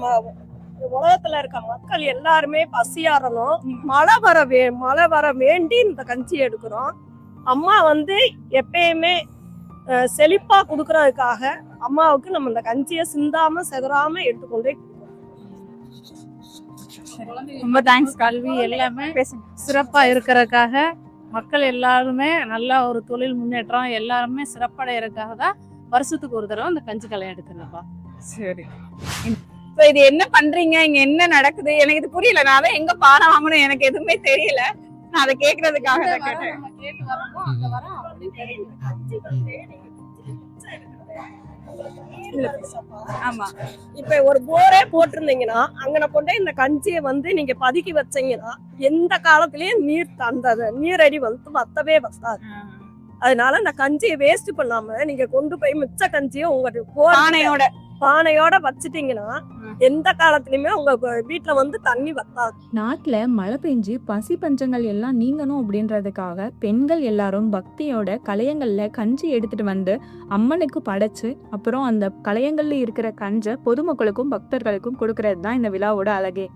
நம்ம உலகத்துல இருக்க மக்கள் எல்லாருமே பசியாறணும். மழை வர வேண்டி இந்த கஞ்சி எடுக்கிறோம். அம்மா வந்து எப்பயுமே செழிப்பா கொடுக்கறதுக்காக அம்மாவுக்கு நம்ம இந்த கஞ்சியை சிந்தாம செதறாம எடுத்துக்கொண்டே ரொம்ப தேங்க்ஸ். கல்வி எல்லாமே சிறப்பா இருக்கிறதுக்காக மக்கள் எல்லாருமே நல்ல ஒரு தொழில் முன்னேற்றம் எல்லாருமே சிறப்படைகிறதுக்காக தான் வருஷத்துக்கு ஒரு தடவை அந்த கஞ்சி கலையை எடுக்கிறப்பா. சரி, இப்போ இது என்ன பண்றீங்க, இங்க என்ன நடக்குது எனக்கு இது புரியல. நான் தான் எங்க பாடம் வாங்கணும் எனக்கு எதுவுமே தெரியல. நான் அதை கேட்கறதுக்காக தான் கேட்டேன். ஆமா, இப்ப ஒரு போரே போட்டிருந்தீங்கன்னா அங்கன கொண்டே இந்த கஞ்சியை வந்து நீங்க பதுக்கி வச்சீங்கன்னா எந்த காலத்திலயும் நீரடி வந்து வத்தவே வத்தாது. அதனால இந்த கஞ்சியை வேஸ்ட் பண்ணாம நீங்க கொண்டு போய் மிச்ச கஞ்சியை உங்க பானையோட வச்சுட்டீங்கன்னா எந்த காலத்துலயுமே உங்க வீட்டுல வந்து தண்ணி வத்தாது. நாட்டுல மழை பெஞ்சு பசி பஞ்சங்கள் எல்லாம் நீங்கணும் அப்படின்றதுக்காக பெண்கள் எல்லாரும் பக்தியோட கலையங்கள்ல கஞ்சி எடுத்துட்டு வந்து அம்மனுக்கு படைச்சு அப்புறம் அந்த கலையங்கள்ல இருக்கிற கஞ்சை பொதுமக்களுக்கும் பக்தர்களுக்கும் கொடுக்கறது தான் இந்த விழாவோட அழகே.